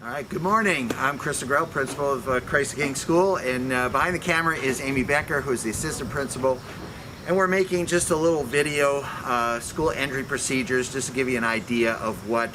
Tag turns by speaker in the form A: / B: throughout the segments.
A: All right, good morning. I'm Chris Grell, principal of Christ King School, and behind the camera is Amy Becker, who's the assistant principal. And we're making just a little video, school entry procedures, just to give you an idea of what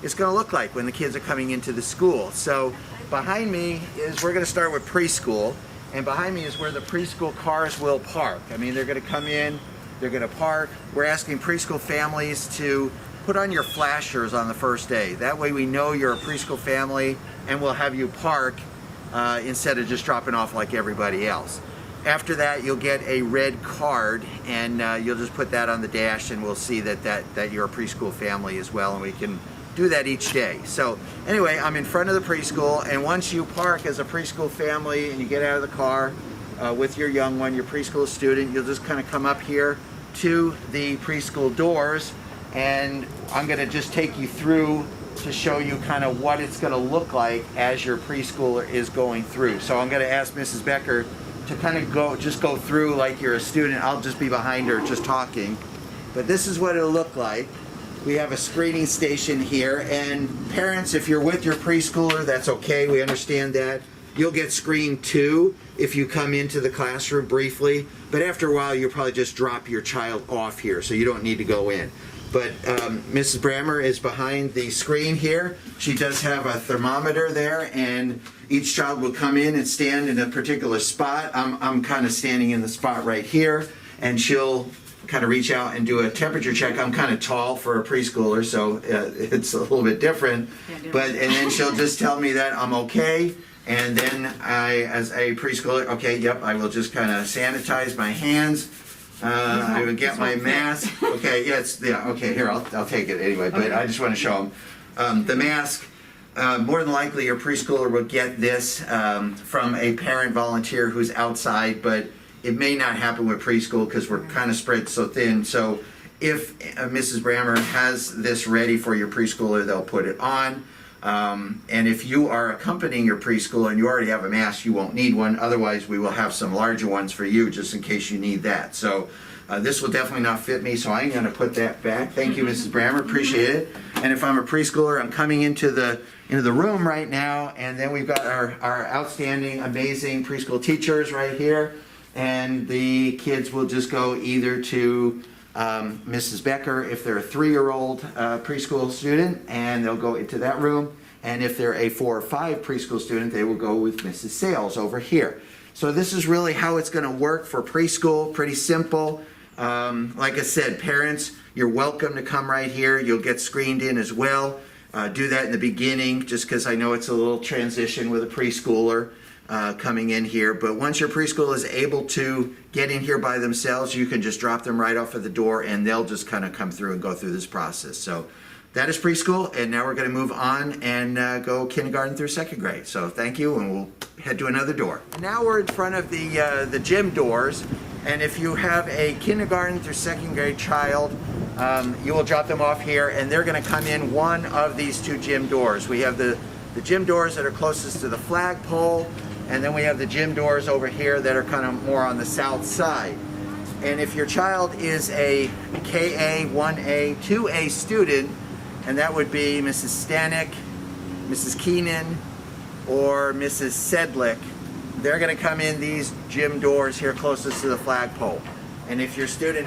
A: it's going to look like when the kids are coming into the school. So behind me is, we're going to start with preschool, and behind me is where the preschool cars will park. I mean, they're going to come in, they're going to park. We're asking preschool families to put on your flashers on the first day. That way we know you're a preschool family, and we'll have you park instead of just dropping off like everybody else. After that, you'll get a red card, and you'll just put that on the dash, and we'll see that you're a preschool family as well, and we can do that each day. So anyway, I'm in front of the preschool, and once you park as a preschool family and you get out of the car with your young one, your preschool student, you'll just kind of come up here to the preschool doors, and I'm going to just take you through to show you kind of what it's going to look like as your preschooler is going through. So I'm going to ask Mrs. Becker to kind of go through like you're a student. I'll just be behind her just talking. But this is what it'll look like. We have a screening station here, and parents, if you're with your preschooler, that's okay, we understand that. You'll get screened too if you come into the classroom briefly, but after a while you'll probably just drop your child off here, so you don't need to go in. But Mrs. Brammer is behind the screen here. She does have a thermometer there, and each child will come in and stand in a particular spot. I'm kind of standing in the spot right here, and she'll kind of reach out and do a temperature check. I'm kind of tall for a preschooler, so it's a little bit different. And then she'll just tell me that I'm okay, and then I, as a preschooler, okay, yep, I will just kind of sanitize my hands. I would get my mask. Okay, okay, here, I'll take it anyway, but I just want to show them. The mask, more than likely your preschooler will get this from a parent volunteer who's outside, but it may not happen with preschool because we're kind of spread so thin. So if Mrs. Brammer has this ready for your preschooler, they'll put it on. And if you are accompanying your preschooler and you already have a mask, you won't need one. Otherwise, we will have some larger ones for you just in case you need that. So this will definitely not fit me, so I'm going to put that back. Thank you, Mrs. Brammer. Appreciate it. And if I'm a preschooler, I'm coming into the room right now, and then we've got our outstanding, amazing preschool teachers right here. And the kids will just go either to Mrs. Becker if they're a 3-year-old preschool student, and they'll go into that room. And if they're a 4 or 5 preschool student, they will go with Mrs. Sales over here. So this is really how it's going to work for preschool. Pretty simple. Like I said, parents, you're welcome to come right here. You'll get screened in as well. Do that in the beginning, just because I know it's a little transition with a preschooler coming in here. But once your preschool is able to get in here by themselves, you can just drop them right off at the door, and they'll just kind of come through and go through this process. So that is preschool, and now we're going to move on and go kindergarten through 2nd grade. So thank you, and we'll head to another door. And now we're in front of the gym doors, and if you have a kindergarten through 2nd grade child, you will drop them off here, and they're going to come in one of these 2 gym doors. We have the gym doors that are closest to the flagpole, and then we have the gym doors over here that are kind of more on the south side. And if your child is a KA, 1A, 2A student, and that would be Mrs. Stanek, Mrs. Keenan, or Mrs. Sedlick, they're going to come in these gym doors here closest to the flagpole. And if your student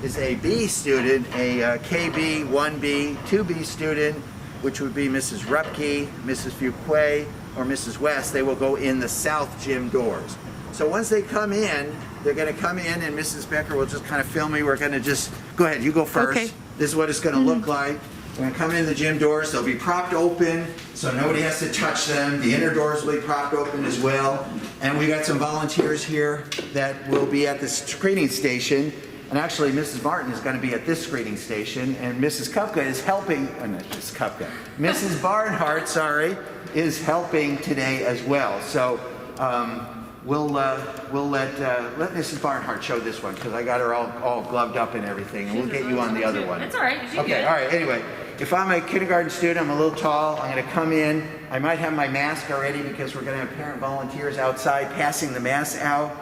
A: is a B student, a KB, 1B, 2B student, which would be Mrs. Rupke, Mrs. Fuquay, or Mrs. West, they will go in the south gym doors. So once they come in, they're going to come in, and Mrs. Becker will just kind of film me. We're going to just, go ahead, you go first. Okay. This is what it's going to look like. We're going to come in the gym doors. They'll be propped open, so nobody has to touch them. The inner doors will be propped open as well. And we got some volunteers here that will be at the screening station. And actually, Mrs. Martin is going to be at this screening station, and Mrs. Kupka is helping, Mrs. Barnhart, sorry, is helping today as well. So we'll let Mrs. Barnhart show this one, because I got her all gloved up and everything, and we'll get you on the other one.
B: That's all right.
A: Okay, all right, anyway. If I'm a kindergarten student, I'm a little tall, I'm going to come in. I might have my mask already because we're going to have parent volunteers outside passing the mask out.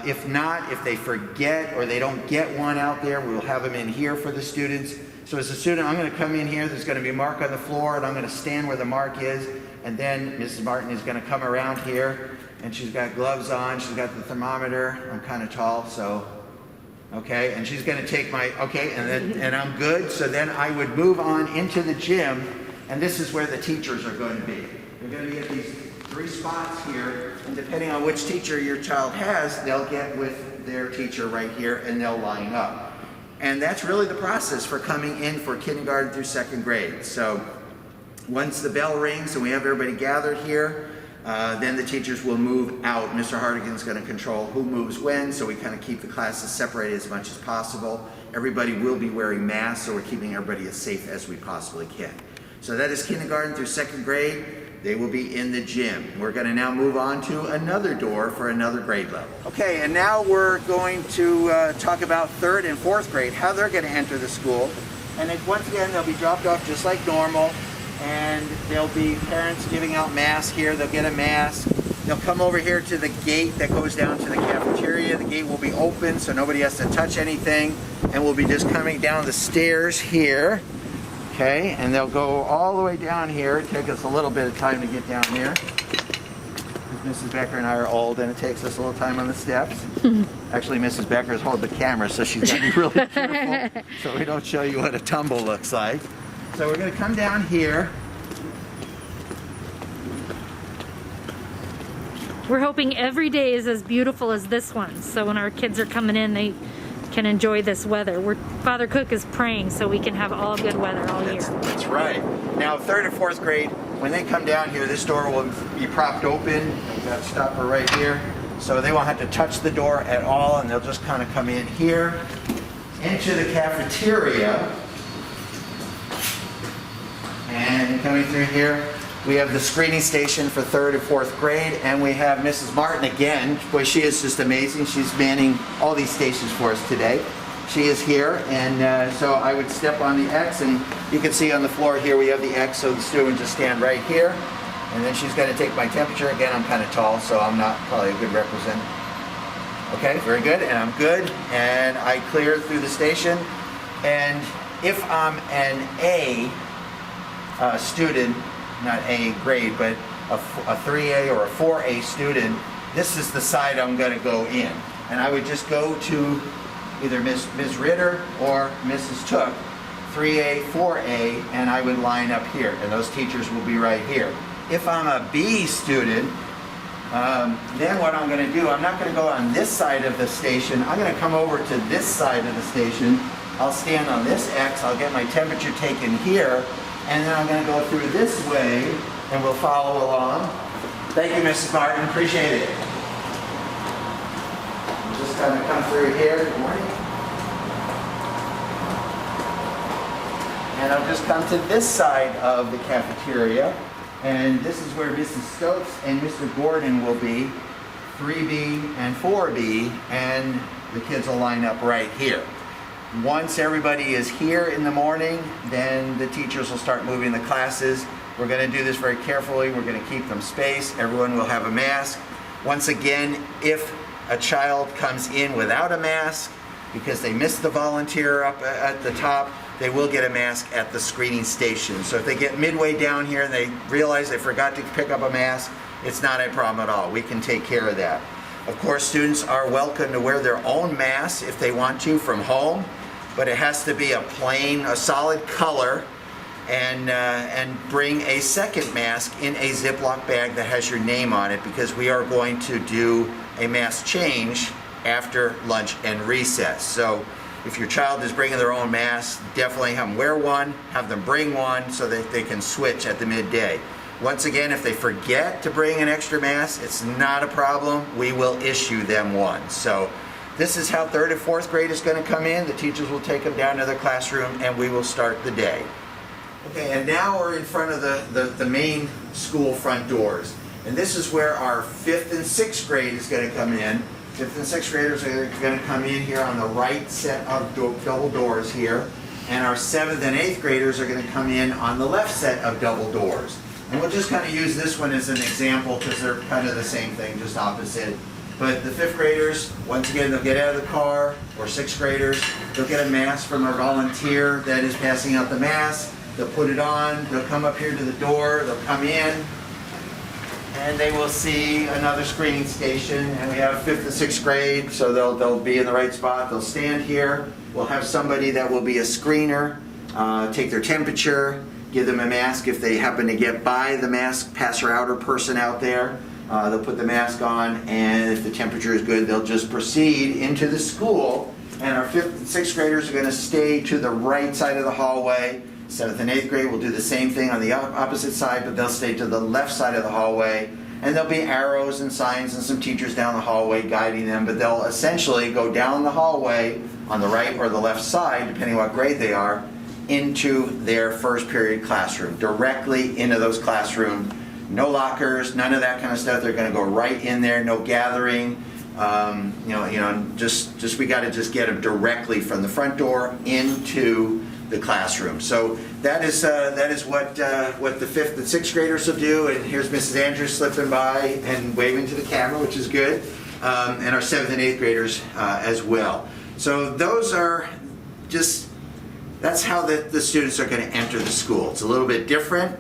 A: If not, if they forget or they don't get one out there, we'll have them in here for the students. So as a student, I'm going to come in here, there's going to be a mark on the floor, and I'm going to stand where the mark is, and then Mrs. Martin is going to come around here, and she's got gloves on, she's got the thermometer. I'm kind of tall, so, okay, and she's going to take my, okay, and I'm good. So then I would move on into the gym, and this is where the teachers are going to be. They're going to be at these 3 spots here, and depending on which teacher your child has, they'll get with their teacher right here, and they'll line up. And that's really the process for coming in for kindergarten through 2nd grade. So once the bell rings and we have everybody gathered here, then the teachers will move out. Mr. Hardigan's going to control who moves when, so we kind of keep the classes separated as much as possible. Everybody will be wearing masks, so we're keeping everybody as safe as we possibly can. So that is kindergarten through 2nd grade. They will be in the gym. We're going to now move on to another door for another grade level. Okay, and now we're going to talk about 3rd and 4th grade, how they're going to enter the school. And then once again, they'll be dropped off just like normal, and there'll be parents giving out masks here. They'll get a mask. They'll come over here to the gate that goes down to the cafeteria. The gate will be open, so nobody has to touch anything, and we'll be just coming down the stairs here. Okay, and they'll go all the way down here. It takes us a little bit of time to get down here. Mrs. Becker and I are old, and it takes us a little time on the steps. Actually, Mrs. Becker's holding the camera, so she's got to be really careful so we don't show you what a tumble looks like. So we're going to come down here.
B: We're hoping every day is as beautiful as this one, so when our kids are coming in, they can enjoy this weather. Father Cook is praying so we can have all good weather all year.
A: That's right. Now 3rd and 4th grade, when they come down here, this door will be propped open. We've got a stopper right here. So they won't have to touch the door at all, and they'll just kind of come in here into the cafeteria. And coming through here, we have the screening station for 3rd and 4th grade, and we have Mrs. Martin again. Boy, she is just amazing. She's manning all these stations for us today. She is here, and so I would step on the X, and you can see on the floor here we have the X, so the student would just stand right here, and then she's going to take my temperature. Again, I'm kind of tall, so I'm not probably a good representative. Okay, very good, and I'm good, and I clear through the station, and if I'm an A student, not A grade, but a 3A or a 4A student, this is the side I'm going to go in. And I would just go to either Ms. Ritter or Mrs. Took, 3A, 4A, and I would line up here. And those teachers will be right here. If I'm a B student, then what I'm going to do, I'm not going to go on this side of the station. I'm going to come over to this side of the station. I'll stand on this X. I'll get my temperature taken here. And then I'm going to go through this way, and we'll follow along. Thank you, Mrs. Martin. Appreciate it. Just kind of come through here. Good morning. And I'll just come to this side of the cafeteria. And this is where Mrs. Stokes and Mr. Gordon will be, 3B and 4B, and the kids will line up right here. Once everybody is here in the morning, then the teachers will start moving the classes. We're going to do this very carefully. We're going to keep them spaced. Everyone will have a mask. Once again, if a child comes in without a mask because they missed the volunteer up at the top, they will get a mask at the screening station. So if they get midway down here and they realize they forgot to pick up a mask, it's not a problem at all. We can take care of that. Of course, students are welcome to wear their own masks if they want to from home, but it has to be a solid color, and bring a second mask in a Ziploc bag that has your name on it, because we are going to do a mask change after lunch and recess. So if your child is bringing their own mask, definitely have them wear one, have them bring one so that they can switch at the midday. Once again, if they forget to bring an extra mask, it's not a problem. We will issue them one. So this is how 3rd and 4th grade is going to come in. The teachers will take them down to their classroom, and we will start the day. Okay, and now we're in front of the main school front doors. And this is where our 5th and 6th grade is going to come in. 5th and 6th graders are going to come in here on the right set of double doors here. And our 7th and 8th graders are going to come in on the left set of double doors. And we'll just kind of use this one as an example because they're kind of the same thing, just opposite. But the 5th graders, once again, they'll get out of the car, or 6th graders, they'll get a mask from our volunteer that is passing out the mask. They'll put it on, they'll come up here to the door, they'll come in, and they will see another screening station. And we have 5th and 6th grade, so they'll be in the right spot. They'll stand here. We'll have somebody that will be a screener, take their temperature, give them a mask if they happen to get by the mask passer outer person out there. They'll put the mask on, and if the temperature is good, they'll just proceed into the school. And our 5th and 6th graders are going to stay to the right side of the hallway. 7th and 8th grade will do the same thing on the opposite side, but they'll stay to the left side of the hallway. And there'll be arrows and signs and some teachers down the hallway guiding them, but they'll essentially go down the hallway on the right or the left side, depending what grade they are, into their first period classroom, directly into those classrooms. No lockers, none of that kind of stuff. They're going to go right in there, no gathering. We got to just get them directly from the front door into the classroom. So that is what the 5th and 6th graders will do. And here's Mrs. Andrews slipping by and waving to the camera, which is good. And our 7th and 8th graders as well. So those are that's how the students are going to enter the school. It's a little bit different.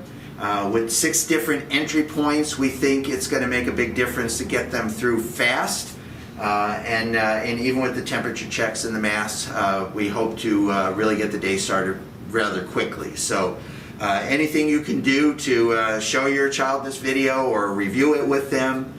A: With 6 different entry points, we think it's going to make a big difference to get them through fast. And even with the temperature checks and the masks, we hope to really get the day started rather quickly. So anything you can do to show your child this video or review it with them,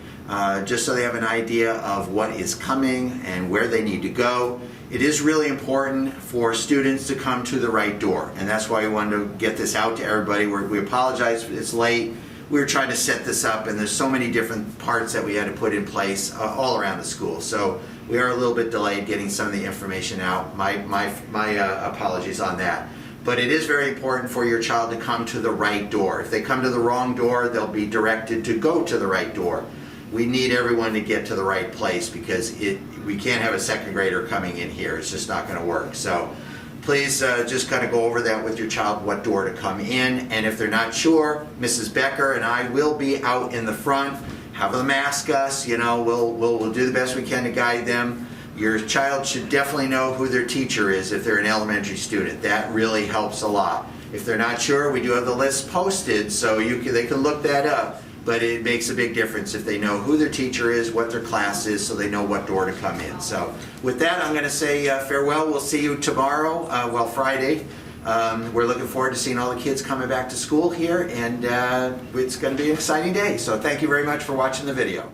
A: just so they have an idea of what is coming and where they need to go. It is really important for students to come to the right door, and that's why we wanted to get this out to everybody. We apologize it's late. We were trying to set this up, and there's so many different parts that we had to put in place all around the school. So we are a little bit delayed getting some of the information out. My apologies on that. But it is very important for your child to come to the right door. If they come to the wrong door, they'll be directed to go to the right door. We need everyone to get to the right place, because we can't have a 2nd grader coming in here. It's just not going to work. So please just kind of go over that with your child, what door to come in. And if they're not sure, Mrs. Becker and I will be out in the front. Have them ask us. We'll do the best we can to guide them. Your child should definitely know who their teacher is if they're an elementary student. That really helps a lot. If they're not sure, we do have the list posted, so they can look that up. But it makes a big difference if they know who their teacher is, what their class is, so they know what door to come in. So with that, I'm going to say farewell. We'll see you tomorrow, Friday. We're looking forward to seeing all the kids coming back to school here, and it's going to be an exciting day. So thank you very much for watching the video.